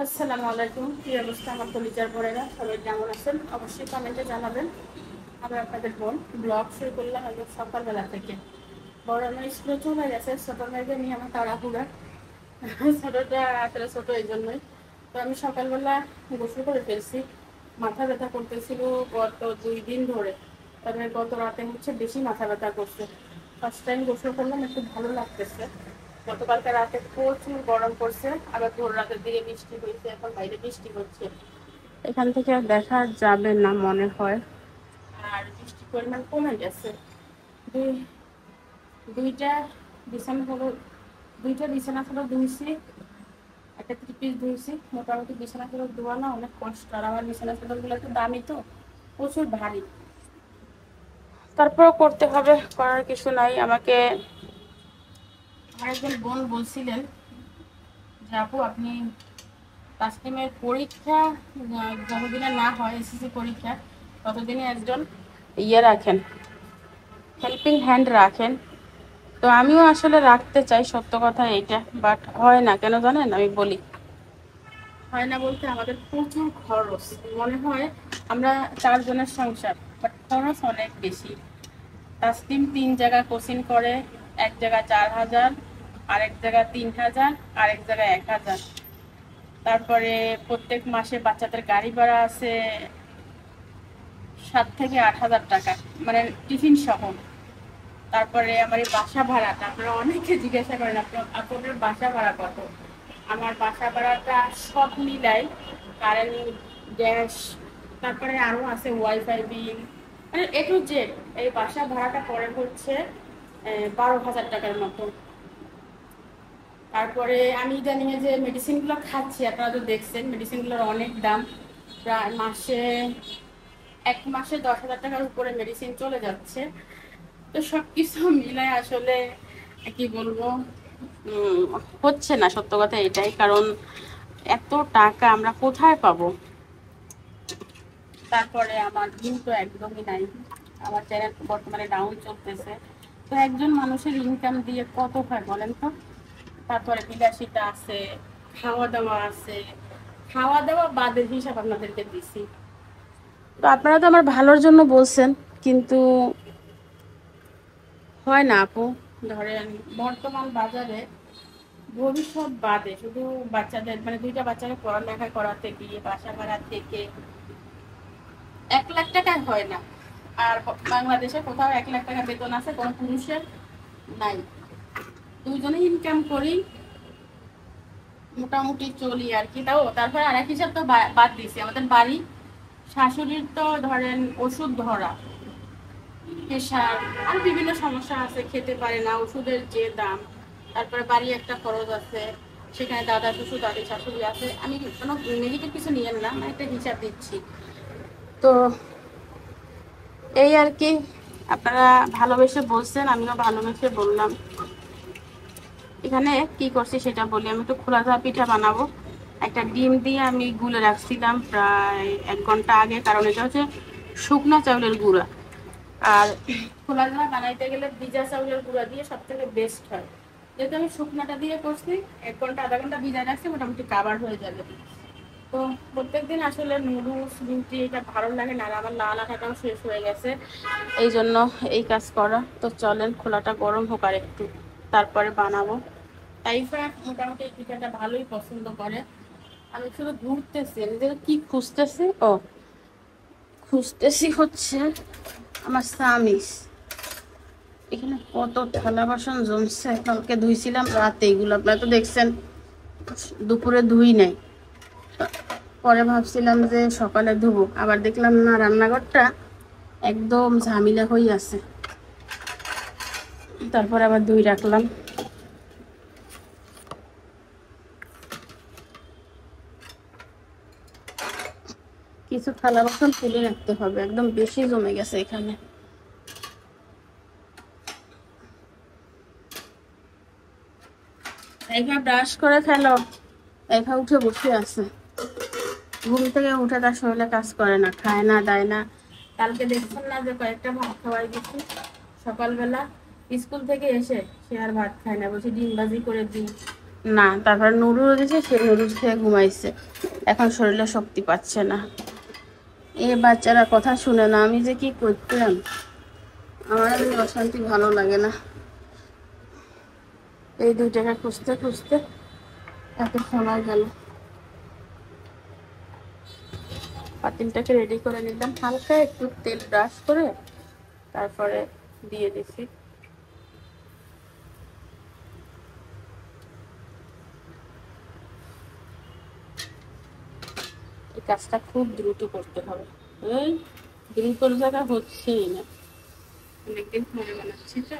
আসসালামু আলাইকুম। কি অবস্থা আমার কলিজার বোনেরা, সবাই কেমন আছেন? অবশ্যই কমেন্টে জানাবেন। আমি আপনাদের বোন ব্লগ শুরু করলাম একদম সকালবেলা থেকে। বড় মেয়ে স্কুলে চলে গেছে, ছোটো মেয়েকে নিয়ে আমার তাড়াহুড়া। ছোটোটা আসলে ছোটো এই জন্যই। তো আমি সকালবেলা গোসল করে ফেলছি। মাথা ব্যথা করতেছিল গত 2 দিন ধরে, তবে গত রাতে বেশি মাথা ব্যথা করছে। ফার্স্ট টাইম গোসল করলাম, একটু ভালো লাগতেছে। গতকালকে রাতে প্রচুর গরম পড়ছে, আবার ভোর রাতের দিকে বৃষ্টি হয়েছে, এখন বাইরে বৃষ্টি হচ্ছে। এখান থেকে আর দেখা যাবে না মনে হয়, আর বৃষ্টির পরিমাণ কমে গেছে। দুই- দুইটা বিছানা হলো, দুইটা বিছানা হলো ধুইছি, একটা ত্রিপিস ধুইছি। মোটামুটি বিছানা গুলো ধোয়া না অনেক কষ্ট, আর আমার বিছানা গুলো একটু দামি তো, প্রচুর ভারী। তারপরও করতে হবে, করার কিছু নাই। আমাকে আরেকজন বোন বলছিলেন যে আপু আপনি তাসলিমের পরীক্ষা যতদিনে না হয়, এসএসসি পরীক্ষা, ততদিনে একজন রাখেন, হেল্পিং হ্যান্ড রাখেন। তো আমিও আসলে রাখতে চাই, সত্য কথা এইটা, বাট হয় না কেন জানেন? আমি বলি হয় না বলতে, আমাদের প্রচুর খরচ। মনে হয় আমরা 4 জনের সংসার, বাট খরচ অনেক বেশি। তাসলিম 3 জায়গা কোচিং করে, এক জায়গায় 4,000, আরেক জায়গায় 3,000, আরেক জায়গায় 1,000। তারপরে প্রত্যেক মাসে বাচ্চাদের গাড়ি ভাড়া আছে 7 থেকে 8 হাজার টাকা, মানে টিফিন সহ। তারপরে আমার এই বাসা ভাড়াটা, আপনারা অনেকে জিজ্ঞাসা করেন আপনাদের বাসা ভাড়া কত। আমার বাসা ভাড়াটা সব মিলাই, কারেন্ট, গ্যাস, তারপরে আরও আছে ওয়াইফাই বিল, মানে এ টু জেড, এই বাসা ভাড়াটা পড়ে হচ্ছে 12,000 টাকার মতো। তারপরে আমি ইদানিং যে মেডিসিনগুলো খাচ্ছি, আপনারা তো দেখছেন মেডিসিনগুলোর অনেক দাম। প্রায় এক মাসে 10,000 টাকার উপরে মেডিসিন চলে যাচ্ছে। তো সবকিছু মিলায় আসলে কি বলবো, হচ্ছে না, সত্য কথা এটাই। কারণ এত টাকা আমরা কোথায় পাবো? তারপরে আমার ভিউ তো একদমই নাই, আমার চ্যানেল বর্তমানে ডাউন চলতেছে। তো একজন মানুষের ইনকাম দিয়ে কত হয় বলেন তো? তারপরে বিলাসিতা আছে, খাওয়া দাওয়া আছে, খাওয়া দাওয়া বাদের হিসাব আপনাদেরকে দিছি। তো আপনারা তো আমার ভালোর জন্য বলছেন, কিন্তু হয় না আপু। ধরেন বর্তমান বাজারে ভবিষ্যৎ বাদে শুধু বাচ্চাদের, মানে 2টা বাচ্চাকে পড়ালেখা করাতে গিয়ে বাসা ভাড়া থেকে 1 লাখ টাকায় হয় না। আর বাংলাদেশে কোথাও 1 লাখ টাকা বেতন আছে কোনো পুরুষের? নাই। 2জনে ইনকাম করি, মোটামুটি চলি আর কি। তাও তারপরে আরেক হিসাব তো বাদ দিছি, আমাদের বাড়ি শাশুড়ির তো ধরেন ওষুধ ধরা, প্রেশার আর বিভিন্ন সমস্যা আছে, খেতে পারে না, ওষুধের যে দাম। তারপরে বাড়ি একটা খরচ আছে, সেখানে দাদা শ্বশুর দাদি শাশুড়ি আছে। আমি কোনো নেগেটিভ কিছু নিয়েন না, মানে একটা হিসাব দিচ্ছি। তো এই আর কি, আপনারা ভালোবেসে বলছেন, আমিও ভালোবেসে বললাম। এখানে কি করছি সেটা বলি। আমি একটু খোলা ধোয়া পিঠা বানাবো। একটা ডিম দিয়ে আমি গুলে রাখছিলাম প্রায় 1 ঘন্টা আগে, কারণ এটা হচ্ছে শুকনা চাউলের গুঁড়া। আর খোলা ধোয়া বানাইতে গেলে ভিজা চাউলের গুঁড়া দিয়ে সব থেকে বেস্ট হয়। যেহেতু আমি শুকনাটা দিয়ে করছি, 1 ঘন্টা আধা ঘন্টা ভিজা রাখছি, মোটামুটি কাভার হয়ে যাবে। তো প্রত্যেকদিন আসলে নুডলস রুটি এটা ভালো লাগে না, আর আমার লাল আটাটাও শেষ হয়ে গেছে, এই জন্য এই কাজ করা। তো চলেন খোলাটা গরম হোক আর একটু, তারপরে বানাবো। তাইফা মোটামুটি এই পিঠাটা ভালোই পছন্দ করে। আমি শুধু ঘুরতেছি, আমি যে কি খুঁজতেছি, খুঁজতেছি হচ্ছে আমার সামিস। এখানে কত থালা বাসন জমছে, কালকে ধুইছিলাম রাতে, এগুলো আপনারা তো দেখছেন, দুপুরে ধুই নাই। পরে ভাবছিলাম যে সকালে ধুবো, আবার দেখলাম না, রান্নাঘরটা একদম ঝামেলা হয়ে আছে, তারপরে আবার ধুই রাখলাম। কিছু থালা বাসন তুলে রাখতে হবে, একদম বেশি জমে গেছে এখানে। একা ব্রাশ করে ফেলো, একা উঠে বসে আছে, ঘুম থেকে উঠে তার শরীরে কাজ করে না, খায় না, দেয় না। কালকে দেখছেন না যে কয়েকটা ভাত খাওয়াই গেছি সকালবেলা, স্কুল থেকে এসে সে আর ভাত খায় না, বলছি ডিম ভাজি করে দিই। না, তারপরে নুডলস দিয়েছে, সে নুডলস খেয়ে ঘুমাইছে, এখন শরীরে শক্তি পাচ্ছে না। এ বাচ্চারা কথা শুনে না, আমি যে কি করতাম, আমার আর অশান্তি ভালো লাগে না। এই দুইটাকে খুঁজতে খুঁজতে এত সময় গেল। পাতিলটাকে রেডি করে নিলাম, হালকা একটু তেল ব্রাশ করে তারপরে দিয়ে দিছি। এই কাজটা খুব দ্রুত করতে হবে, এই দ্রুতর জায়গা হচ্ছেই না, অনেকদিন পরে বানাচ্ছি তো।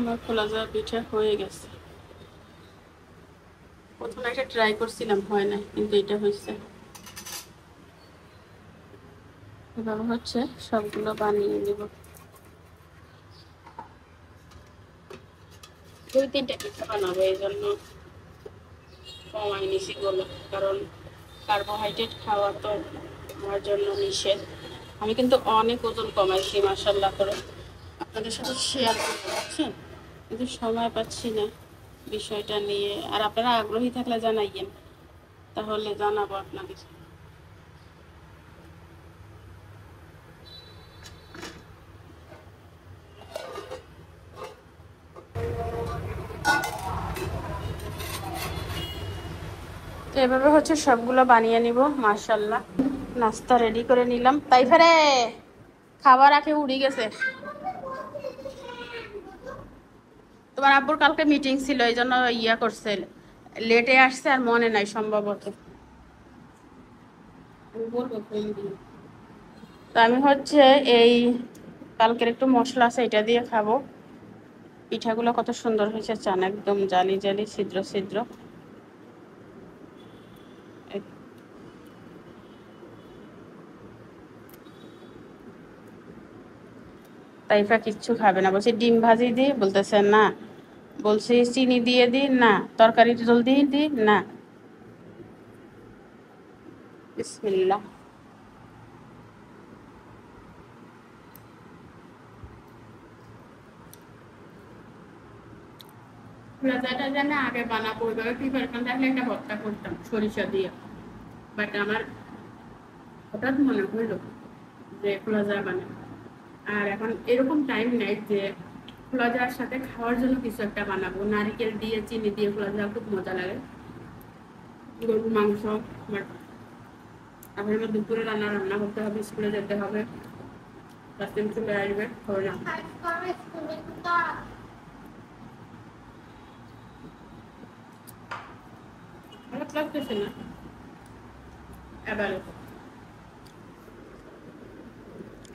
আমার খোলা যাওয়া পিঠা হয়ে গেছে। প্রথমে একটা ট্রাই করছিলাম, হয় না, কিন্তু এটা হয়েছে। এভাবে হচ্ছে সবগুলো বানিয়ে নেব। 2-3টা পিঠা বানাবো, এই জন্য কমাই নিছি গুলো, কারণ কার্বোহাইড্রেট খাওয়া তো আমার জন্য নিষেধ। আমি কিন্তু অনেক ওজন কমাইছি মাশাআল্লাহ করে, আপনাদের সাথে শেয়ার করতে পারছি, কিন্তু সময় পাচ্ছি না বিষয়টা নিয়ে। আর আপনারা আগ্রহী থাকলে জানাইয়েন, তাহলে জানাবো আপনাদের। তো এভাবে হচ্ছে সবগুলো বানিয়ে নিব মাশাআল্লাহ। নাস্তা রেডি করে নিলাম, তাই ফেরে খাবার আগে উড়ে গেছে। তোমার আব্বুর কালকে মিটিং ছিল, এই জন্য ইয়া করছে, লেটে আসছে আর মনে নাই সম্ভবত। তো আমি হচ্ছে এই কালকের একটু মশলা আছে, এটা দিয়ে খাবো। পিঠাগুলো কত সুন্দর হয়েছে চান, একদম জালি জালি ছিদ্র ছিদ্র। তাইফা কিচ্ছু খাবে না, বলছে ডিম ভাজি দিই, বলতেছে না। বলছি চিনি দিয়ে দিই, না। তরকারি জল দিয়ে দিই, না। বিসমিল্লাহ। রাজাটা যেন আগে বানাবো, ওইভাবে প্রিপারেশন থাকলে একটা ভর্তা করতাম সরিষা দিয়ে, বাট আমার হঠাৎ মনে হইলো যে খোলা যায় বানাই। আর এখন এরকম টাইম নেই যে খোলা যাওয়ার সাথে খাওয়ার জন্য কিছু একটা বানাবো। নারিকেল দিয়ে চিনি দিয়ে খোলা যাওয়া খুব মজা লাগে, গরুর মাংস। বাট এখন আমার দুপুরে রান্না করতে হবে, স্কুলে যেতে হবে, রাস্তায় চলে আসবে, হবে না। খারাপ লাগতেছে না এবার,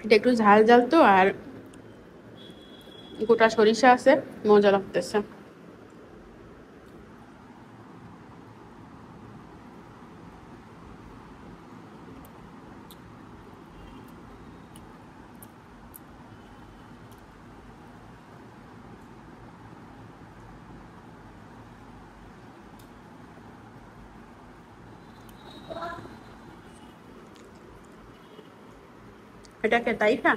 এটা একটু ঝাল ঝাল তো, আর গোটা সরিষা আছে, মজা লাগতেছে। এটাকে তাই না,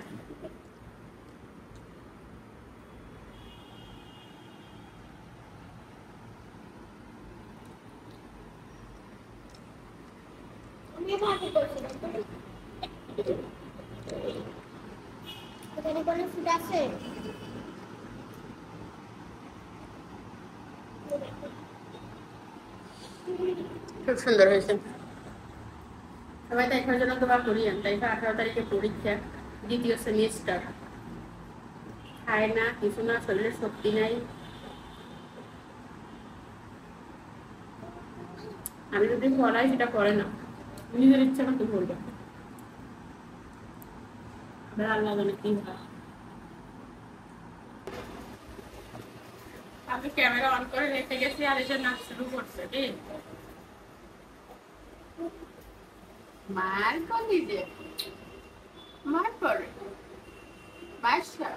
খুব সুন্দর হয়েছে। সবাই তাইফার জন্য দোয়া করিয়েন, তাইফা 18 তারিখে পরীক্ষা, দ্বিতীয় সেমিস্টার। খায় না, কিছু না, শরীরে শক্তি নাই। আমি যদি পড়াই সেটা করে না, নিজের ইচ্ছা মতো বলবে। আল্লাহ জানে কি হয়। আমি ক্যামেরা অন করে রেখে গেছি, আর এটা নাচ শুরু করছে। মার কলি দে, মার পরে বাসা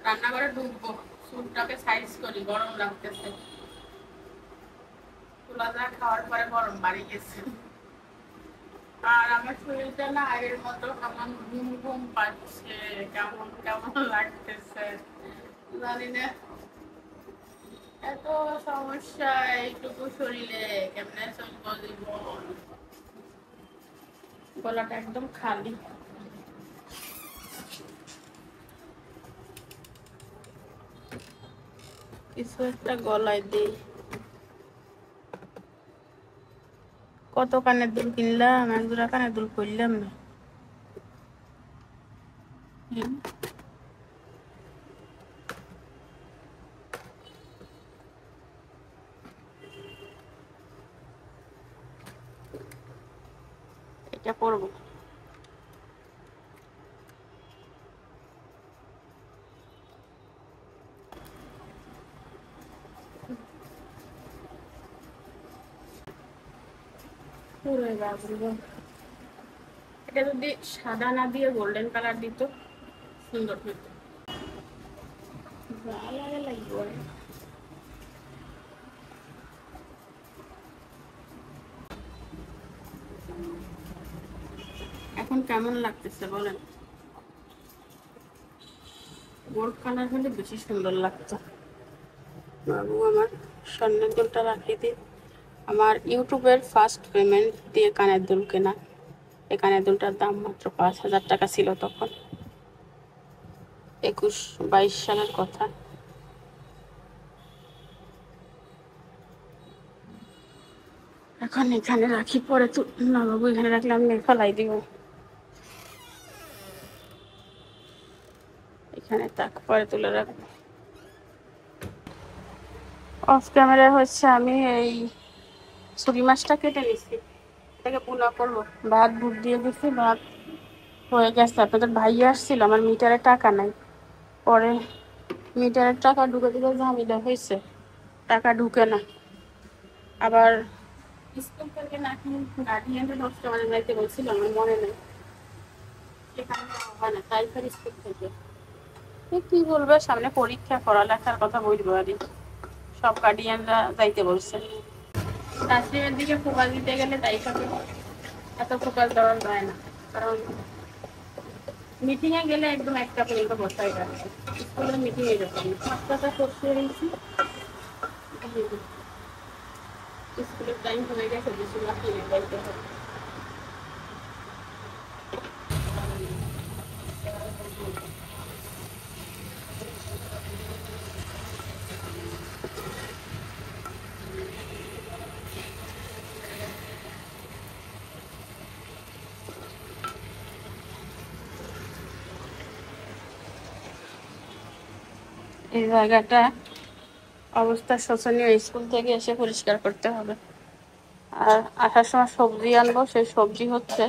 রান্নাঘরে ঢুকবো, চুলটাকে সাইজ করি, গরম লাগতেছে। তুলা যা খাওয়ার পরে গরম বাড়ি গেছে। আর আমার শরীরটা না আগের মতো কেমন ঘুম ঘুম পাচ্ছে, কেমন কেমন লাগতেছে জানি না। এত সমস্যা এইটুকু শরীরে, কেমনে চলবো জীবন। গলাটা একদম খালি। কিছু একটা গলায় দিই। কত কানের দুল কিনলাম, এক জোড়া কানের দুল করলাম না। এটা পরবো। এটা যদি সাদা না দিয়ে গোল্ডেন কালার দিত সুন্দর হতো। এখন কেমন লাগতেছে বলেন? গোল্ড কালার হলে বেশি সুন্দর লাগতো। বাবু আমার স্বর্ণের দুলটা রাখিয়ে দিই। আমার ইউটিউবের ফার্স্ট পেমেন্ট দিয়ে কানের দুল কেনা। এই কানের দুলটার দাম মাত্র 5,000 টাকা ছিল তখন, 21-22 সালের কথা। এখন এখানে রাখি, পরে তো না বাবু, এখানে রাখলে আমি ফেলাই দিব। এখানে তাক, পরে তুলে রাখবো। অফ ক্যামেরা হচ্ছে আমি এই ছুরি মাছটা কেটে নিচ্ছি, এটাকে পুনা করবো। ভাত বুট দিয়ে দিচ্ছি, ভাত হয়ে গেছে। আপনাদের ভাই আসছিল, আমার মিটারে টাকা নাই, পরে মিটারের টাকা ঢুকে দিলে ঝামেলা হয়েছে, টাকা ঢুকে না। আবার স্কুল থেকে নাকি গার্ডিয়ানরা 10 টাকা যাইতে বলছিল, আমার মনে নেই, সেখানে হয় না, তাই ফের স্কুল থেকে কি বলবে, সামনে পরীক্ষা, পড়ালেখার কথা বলবো আর সব গার্ডিয়ানরা যাইতে বলছে। তাসলিমের দিকে ফোকাস দিতে গেলে তাই খাবে, এত ফোকাস দেওয়া যায় না, কারণ মিটিং এ গেলে একদম একটা পর্যন্ত বসাই যাচ্ছে। স্কুলের মিটিং এ যখন সাতটা করতে রয়েছি, স্কুলের টাইম হয়ে গেছে, বেশি কিনে যাইতে হবে। এই জায়গাটা অবস্থা শোচনীয়, স্কুল থেকে এসে পরিষ্কার করতে হবে। আর আসার সময় সবজি আনবো, সেই সবজি হচ্ছে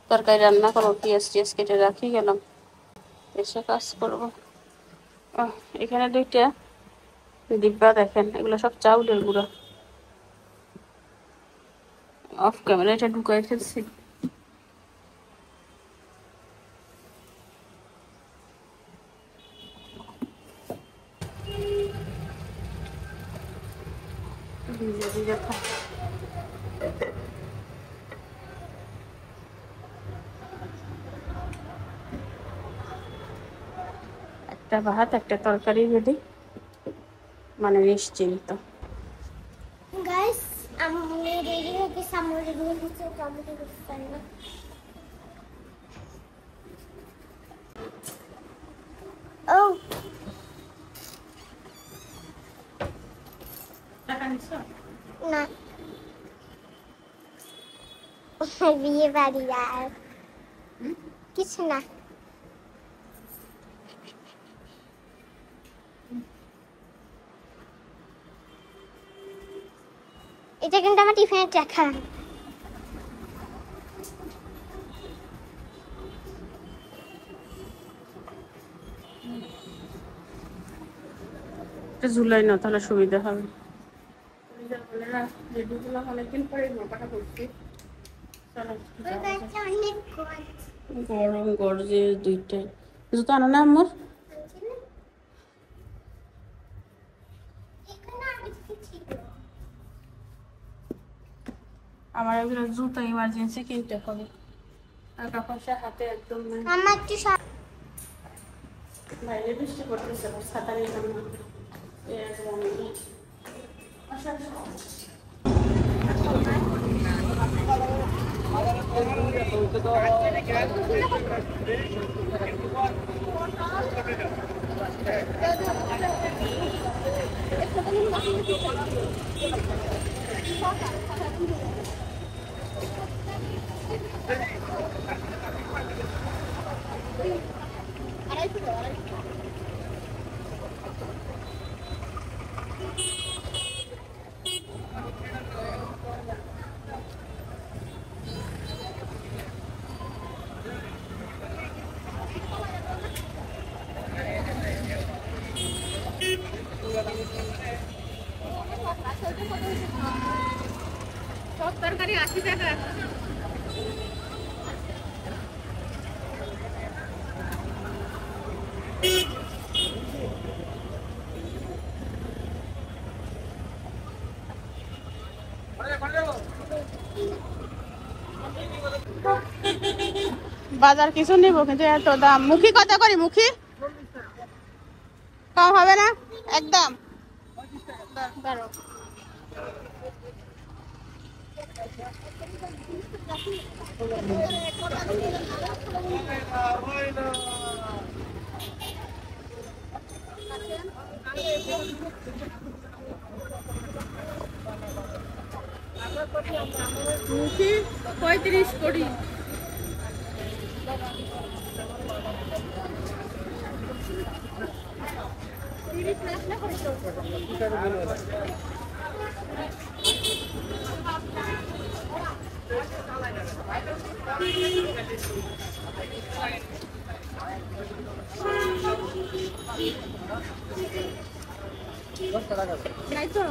তরকারি রান্না করবো, পেঁয়াজ টিয়াজ কেটে রাখি গেলাম, এসে কাজ করবো। এখানে 2টা ডিব্বা দেখেন, এগুলো সব চাউলের গুঁড়ো। অফ ক্যামেরা এটা ঢুকাই ফেলছি। একটা ভাত, একটা তরকারি রেডি, মানে নিশ্চিন্ত। গাইস আমি রেডি হয়ে গেছি, আমি রেডি হয়ে গেছি, আমি করতে পারি না। ও টাকা নিচ্ছ না, বিয়ে বাড়ি আর কিছু না। এটা কিন্তু আমার টিফিনের টাকা। একটা ঝুলাই না, তাহলে সুবিধা হবে। রেডিগুলো অনেকদিন পরে নৌকাটা করছি। গরম গরজে দুইটাই জুতো আনো না আমার। আমার একজন জুতো ইমার্জেন্সি কিনতে হবে, টাকা পয়সা হাতে একদম নাই। বাইরে বৃষ্টি করতেছে, ছাতা নিলাম না। সব তরকারি 80 টাকা। বাজার কিছু নিব কিন্তু এত দাম। মুখী কত করি? মুখী কম হবে না একদম? মুখী 35 করি। নাই তো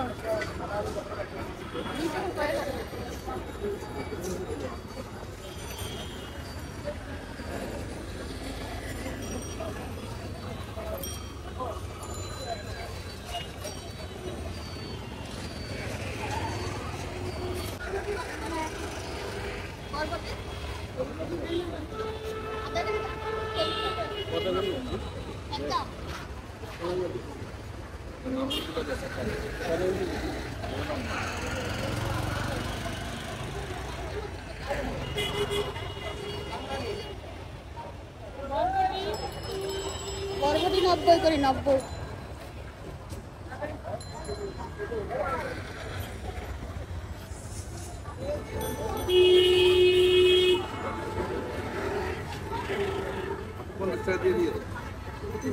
বরবটি 90 করি 90।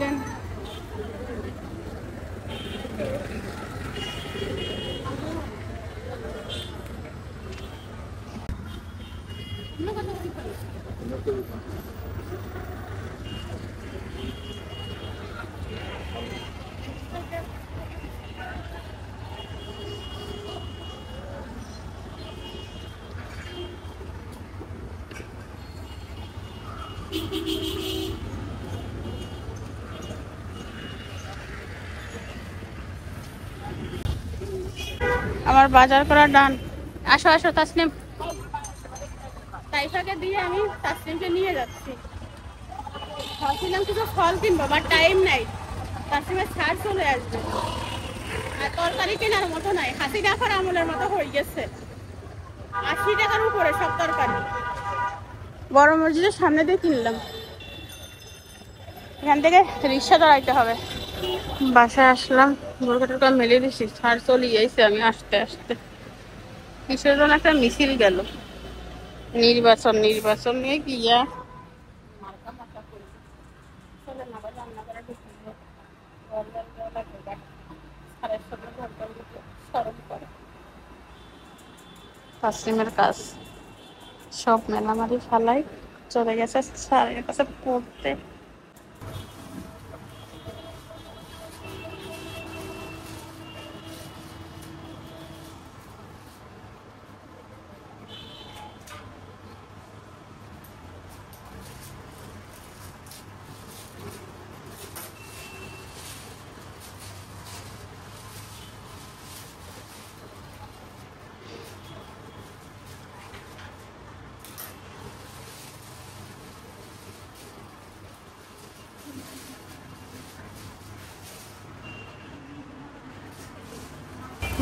দেন আমার বাজার করা ডান। আসো আসো তাসনিম। তাইফাকে দিয়ে আমি তাসনিমকে নিয়ে যাচ্ছি। ভাবছিলাম কিছু ফল কিনবো, বাট টাইম নাই। তাসনিমের ছাড় চলে আসবে, আর তরকারি কেনার মতো নাই। হাসি টাকার আমলের মতো হয়ে গেছে, 80 টাকার উপরে সব তরকারি। বড় মসজিদের সামনে দিয়ে কিনলাম। এখান থেকে রিক্সা ধরাইতে হবে। বাসায় আসলাম, বোরকাটা মেলে দিছি, ছাড় চলে যাইছে। আমি আসতে আসতে কিসের জন্য একটা মিছিল গেল। নির্বাচন নিয়ে গিয়া তাসলিমের কাজ সব মেলামারি ফালাই চলে গেছে স্যারের কাছে পড়তে।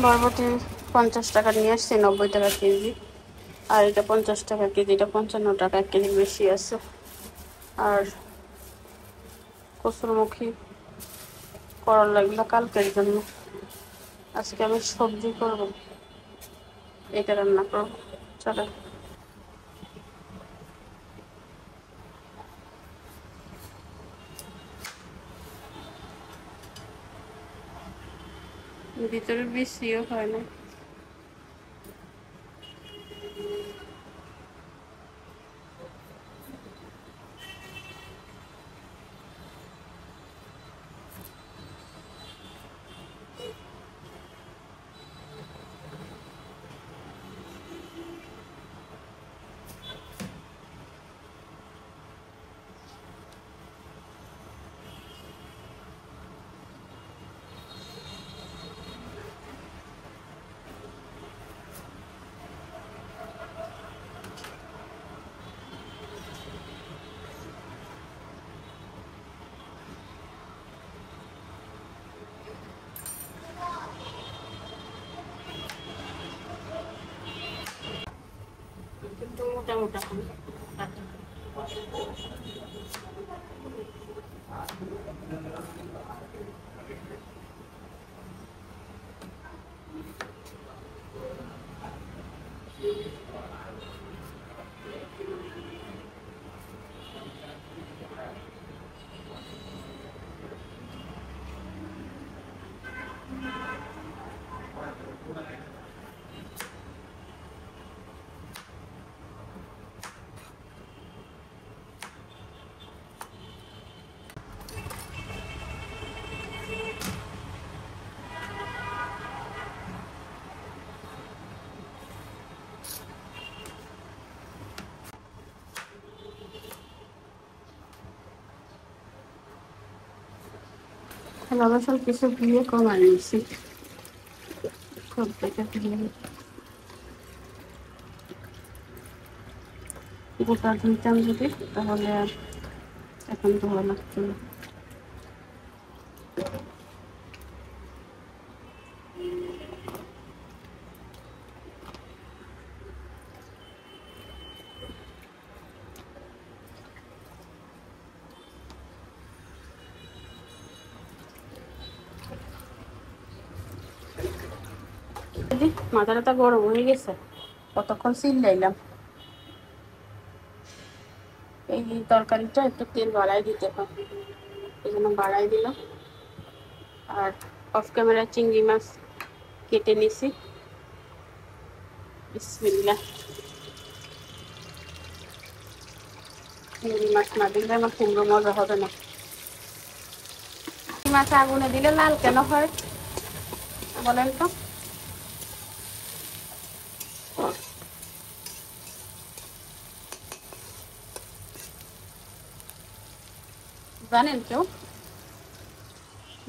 বরবটি 50 টাকা নিয়ে আসছি, 90 টাকা কেজি। আর এটা 50 টাকা কেজি, এটা 55 টাকা, 1 কেজি বেশি আছে। আর কচুরমুখী, করলা, এগুলো কালকের জন্য। আজকে আমি সবজি করব, এটা রান্না করব। চলো। ভিতরে বৃষ্টিও হয় না। কিন্তু মোটা মোটা বাবা সব কিছু দিয়ে কমাই নিয়েছি, সব থেকে গোটা ধুইতাম যদি, তাহলে আর এখন ধোয়া লাগতো না। মাথাটা গরম হয়ে গেছে, কতক্ষণ চিল্লাইলাম। এই তরকারিটা একটু তেল বাড়াই দিতে হয়, এই জন্য বাড়াই দিলাম। আর অফ ক্যামেরা চিংড়ি মাছ কেটে নিছি। বিসমিল্লাহ। চিংড়ি মাছ না দিলে আমার কুমড়ো মজা হবে না। চিংড়ি মাছ আগুনে দিলে লাল কেন হয় বলেন তো? জানেন কেউ?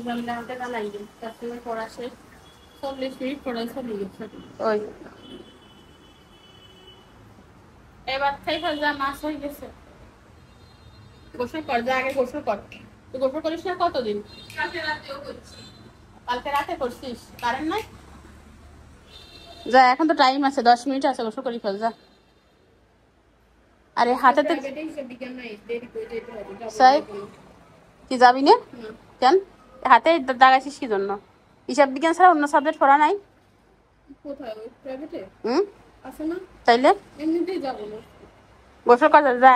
জানলে আমাকে জানাইবেন। 4 মিনিট পড়া শেষ, 40 মিনিট পড়াই চলে গেছে। ওই এবার থেকে যা মাছ হয়ে গেছে। গোসল কর, যা আগে গোসল কর। তুই গোসল করিস না কতদিন? কালকে রাতেও করছি। কালকে রাতে করছিস? কারেন্ট নাই? যা, এখন তো টাইম আছে, 10 মিনিট আছে, গোসল করি ফেল যা। আরে হাতে তো কি যাবি না কেন? হাতে দাগাইছিস কি জন্য? হিসাব বিজ্ঞান ছাড়া অন্য সাবজেক্ট পড়া নাই? তাইলে গোসল কর যা।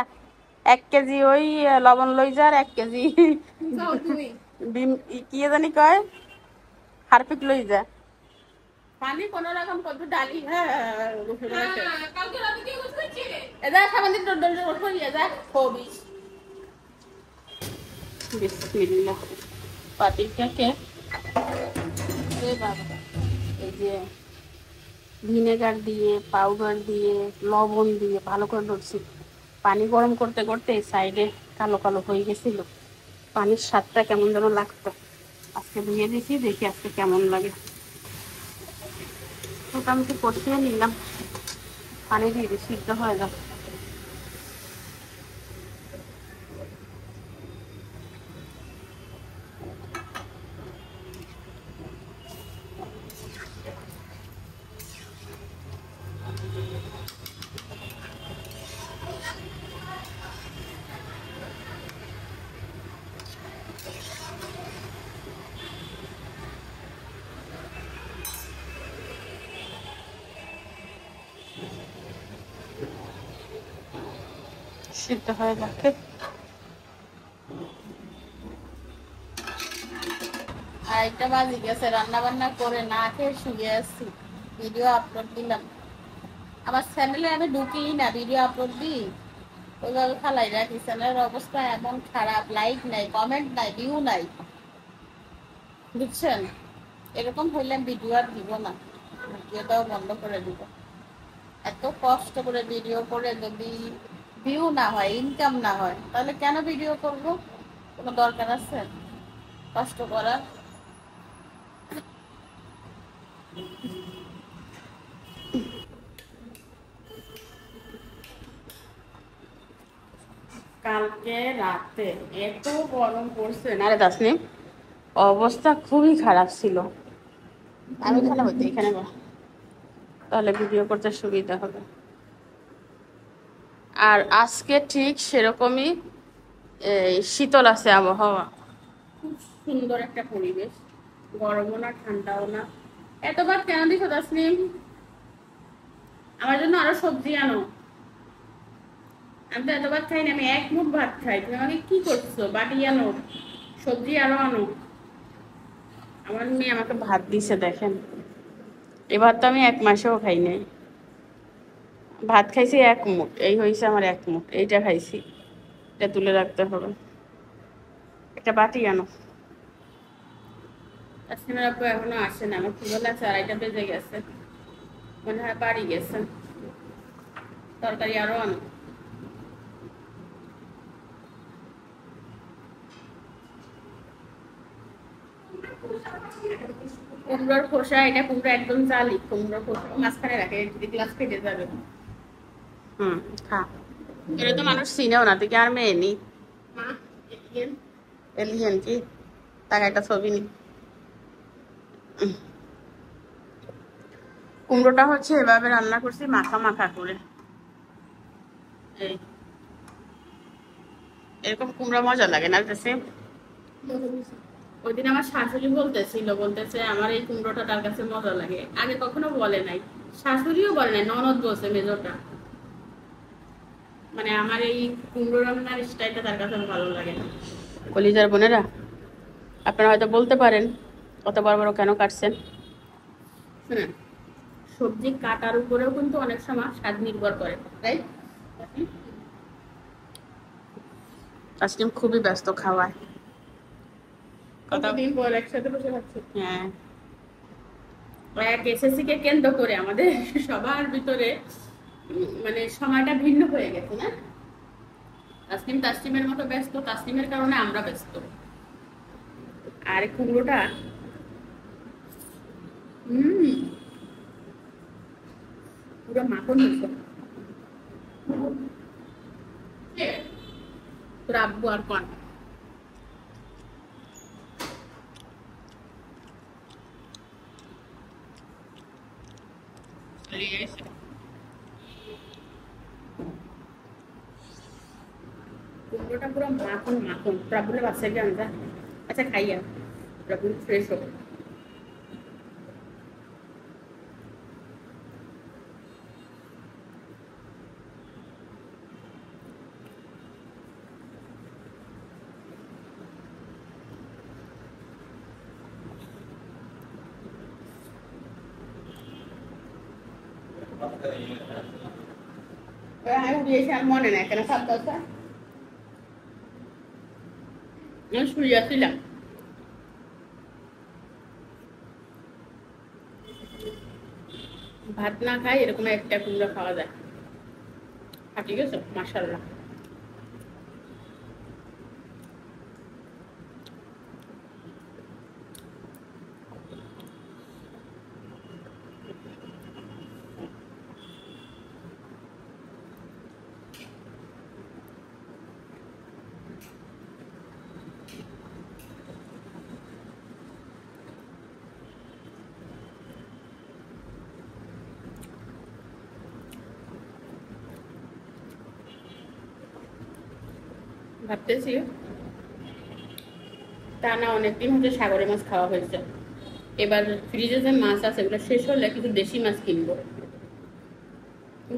1 কেজি ওই লবণ লই যা, আর 1 কেজি কি জানি কয় হারপিক লই যা। পানি কোন রকম কত ডালি। হ্যাঁ কালকে রাতে কি গোসল এদা সামনে ডল গোসল যা হবি। বিসমিল্লাহ। পাতিলটাকে এই যে ভিনেগার দিয়ে, পাউডার দিয়ে, লবণ দিয়ে ভালো করে ধরছি। পানি গরম করতে করতে সাইডে কালো কালো হয়ে গেছিল, পানির স্বাদটা কেমন যেন লাগতো। আজকে ধুয়ে দিয়েছি, দেখি আজকে কেমন লাগে। মোটামুটি কষিয়ে নিলাম, পানি দিয়ে দিই, সিদ্ধ হয়ে যাবে। সিদ্ধ হয়ে যাচ্ছে। আরেকটা বাজে গেছে, রান্না বান্না করে না খেয়ে শুয়ে আসছি, ভিডিও আপলোড দিলাম। আমার চ্যানেলে আমি ঢুকিই না, ভিডিও আপলোড দিই ওইভাবে ফালাই রাখি। চ্যানেলের অবস্থা এমন খারাপ, লাইক নাই, কমেন্ট নাই, ভিউ নাই, বুঝছেন? এরকম হইলে ভিডিও আর দিব না, ভিডিওটাও বন্ধ করে দিব। এত কষ্ট করে ভিডিও করে যদি ভিউ না হয়, ইনকাম না হয়, তাহলে কেন ভিডিও করব? কোনো দরকার আছে কষ্ট করার? কালকে রাতে এত গরম পড়ছে না রে তাসনিম, অবস্থা খুবই খারাপ ছিল। আমি এখানে বলতে এখানে বল, তাহলে ভিডিও করতে সুবিধা হবে। আর আজকে ঠিক সেরকমই শীতল আছে আবহাওয়া, খুব সুন্দর একটা পরিবেশ, গরমও না ঠান্ডাও না। এতবার কেন দিছো তাসনিম? আমার জন্য আরো সবজি আনো। আমি তো এতবার খাই না, আমি এক মুঠ ভাত খাই, তুমি আমাকে কি করছো? বাটি আনো, সবজি আরো আনো। আমার মেয়ে আমাকে ভাত দিছে দেখেন, এবার তো আমি 1 মাসেও খাই নাই। ভাত খাইছি 1 মুঠ, এই হয়েছে আমার 1 মুঠ, এইটা খাইছি, এটা তুলে রাখতে হবে। একটা বাটি আনো। তাসনিমের আপু এখনো আসে না, আমার ক্ষুধা লাগছে, 2:30 বেজে গেছে, মনে হয় বাড়ি গেছে। তরকারি আরো আনো। কুমড়োর খোসা, এটা কুমড়ো একদম জালি, কুমড়োর খোসা মাঝখানে রাখে, গ্লাস ফেটে যাবে। খা। এটা তো মানুষ চিনেও না, তুই কি আর মেয়ে নি? মা এলিয়েন, এলিয়েন কি? তাকে একটা ছবি নি। কুমড়োটা হচ্ছে এভাবে রান্না করছি, মাখা মাখা করে। এই এরকম কুমড়ো মজা লাগে না? ওই দিন আমার শাশুড়ি বলতেছে আমার এই কুমড়োটা তার কাছে মজা লাগে। আগে কখনো বলে নাই, শাশুড়িও বলে নাই, ননদ বলছে মেজোটা, মানে আমার এই কুমড়ো রান্নার স্টাইলটা তার কাছে ভালো লাগে না। কলিজার বোনেরা, আপনারা হয়তো বলতে পারেন অত বড় বড় কেন কাটছেন। শুনেন, সবজি কাটার উপরেও কিন্তু অনেক সময় স্বাদ নির্ভর করে, তাই আজকে খুবই ব্যস্ত খাওয়ায়, কতদিন পর একসাথে বসে খাচ্ছি। হ্যাঁ, এসএসসি কে কেন্দ্র করে আমাদের সবার ভিতরে মানে সময়টা ভিন্ন হয়ে গেছে না? তাসনিম তাসনিমের মতো ব্যস্ত, তাসনিমের কারণে আমরা ব্যস্ত। আর কুমড়োটা পুরো মাখন হয়েছে। তোর আব্বু আর কন কুমড়োটা পুরো মাখন মাখন। প্রবলে বাচ্চা গিয়ে আমরা আচ্ছা খাইয়া প্রবল ফ্রেশ হোক। আমি দিয়েছি, আর মনে নাই কেন সব কথা আমি শুয়েছিলাম। ভাত না খাই এরকম একটা কুমড়ো খাওয়া যায়। ঠিক আছে, মাশাআল্লাহ। ভাবতেছি তা না, অনেকদিন হচ্ছে সাগরের মাছ খাওয়া হয়েছে, এবার ফ্রিজে যে মাছ আছে ওগুলো শেষ হলে কিছু দেশি মাছ কিনবো।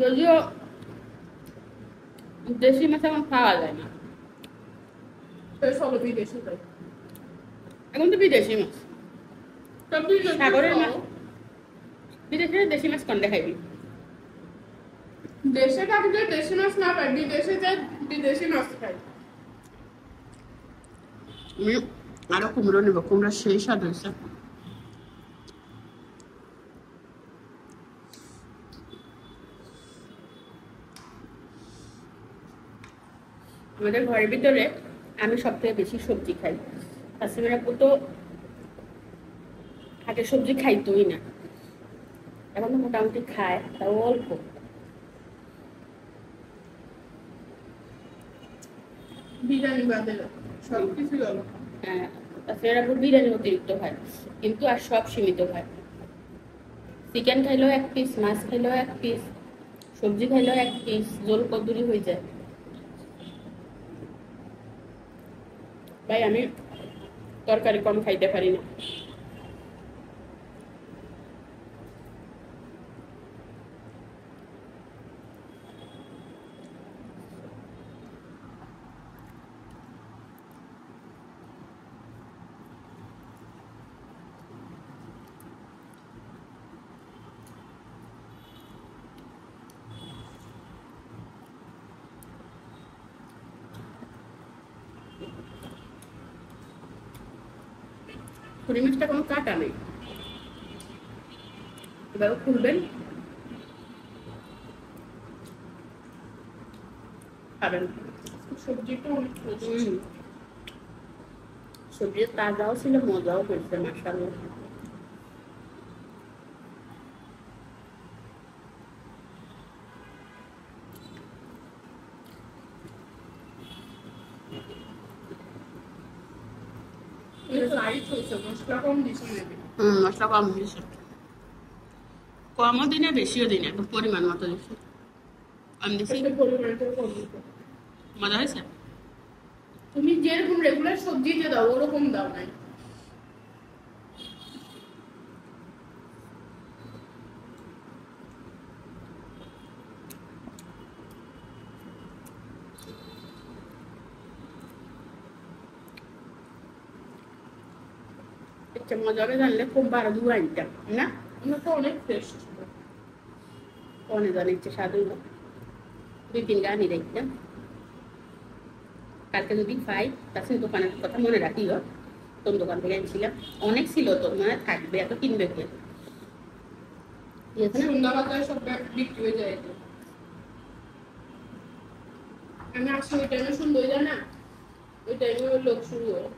যদিও দেশি মাছ এখন খাওয়া যায় না, সব বিদেশি খাই। এখন তো বিদেশি মাছ। সব বিদেশি সাগরের খাও। মাছ, বিদেশি দেশি মাছ কোনটা খাইবি? দেশে থাকলে দেশি মাছ না পাই, বিদেশে যাই বিদেশি মাছ খাই। আমি আরো কুমড়ো নেবো, কুমড়ো সেই স্বাদ হয়েছে। আমাদের ঘরের ভিতরে আমি সব থেকে বেশি সবজি খাই। তাসমির আপু তো আগে সবজি খাইতোই না, এখন তো মোটামুটি খায়, তাও অল্প। বিরিয়ানি বাদে সব কিছু গেল। হ্যাঁ, তাসমির আপু বিরিয়ানি অতিরিক্ত খায়, কিন্তু আর সব সীমিত খায়। চিকেন খাইলেও 1 পিস, মাছ খাইলেও 1 পিস, সবজি খাইলেও 1 পিস, জোল কদ্দুরি হয়ে যায়। ভাই আমি তরকারি কম খাইতে পারি না। ছুরি মাছটা কোনো কাটা নেই, এবার খুলবেন, খাবেন। সবজিটা অনেক সবজি তাজাও ছিল, মজাও হয়েছে মাশাআল্লাহ। লাইট হয়েছে, মশলা কম দিছি নাকি? মশলা কম দিয়েছে, কমও দিনে বেশিও দিনে, একদম পরিমাণ মতো দিচ্ছে। কম দিছি, একটু পরিমাণটা কম দিতে। মজা হয়েছে। তুমি যেরকম রেগুলার সবজিতে দাও ওরকম দাও নাই। একটা মজা হবে জানলে খুব বারো দু আনতাম না, আমার তো অনেক ফ্রেশ ছিল। অনেক জানি ইচ্ছে স্বাদ হইল, 2-3 গানি দেখতাম। কালকে যদি পাই তাছাড়া দোকানের কথা মনে রাখিও, তোর দোকান থেকে এনেছিলাম, অনেক ছিল, তোর মনে থাকবে, এত কিনবে কে? সন্ধ্যাবেলায় সব বিক্রি হয়ে যায়। আমি আসলে ওই টাইমে সুন্দর যায় না, ওই টাইমে লোক শুরু হয়।